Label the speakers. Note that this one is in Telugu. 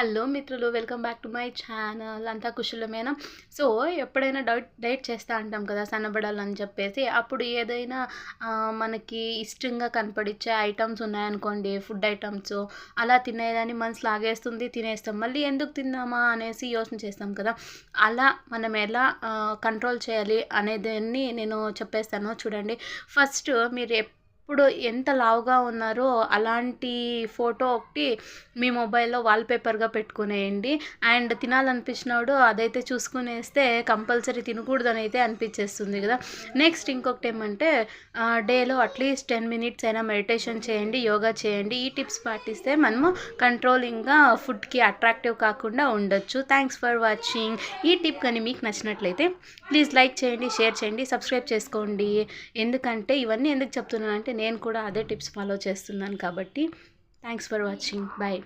Speaker 1: హలో మిత్రులు, welcome back to my channel. అంతా కుశలమేనా? సో ఎప్పుడైనా డైట్ చేస్తా అంటాం కదా, సన్నబడాలని చెప్పేసి. అప్పుడు ఏదైనా మనకి ఇష్టంగా కనపడిచ్చే ఐటమ్స్ ఉన్నాయనుకోండి, ఫుడ్ ఐటమ్స్ అలా తినేదాన్ని మనసు లాగేస్తుంది, తినేస్తాం. మళ్ళీ ఎందుకు తిన్నామా అనేసి యోచన చేస్తాం కదా. అలా మనం ఎలా కంట్రోల్ చేయాలి అనేదాన్ని నేను చెప్పేస్తాను చూడండి. ఫస్ట్ మీరు ఇప్పుడు ఎంత లావుగా ఉన్నారో అలాంటి ఫోటో ఒకటి మీ మొబైల్లో వాల్పేపర్గా పెట్టుకునేయండి. అండ్ తినాలనిపించినప్పుడు అదైతే చూసుకునేస్తే కంపల్సరీ తినకూడదని అయితే అనిపించేస్తుంది కదా. నెక్స్ట్ ఇంకొకటి ఏమంటే, డేలో అట్లీస్ట్ 10 మినిట్స్ అయినా మెడిటేషన్ చేయండి, యోగా చేయండి. ఈ టిప్స్ పాటిస్తే మనము కంట్రోలింగ్గా ఫుడ్కి అట్రాక్టివ్ కాకుండా ఉండొచ్చు. Thanks for watching. ఈ టిప్ కానీ మీకు నచ్చినట్లయితే ప్లీజ్ లైక్ చేయండి, షేర్ చేయండి, సబ్స్క్రైబ్ చేసుకోండి. ఎందుకంటే ఇవన్నీ ఎందుకు చెప్తున్నానంటే నేను కూడా అదే టిప్స్ ఫాలో చేస్తున్నాను కాబట్టి. Thanks for watching. బాయ్.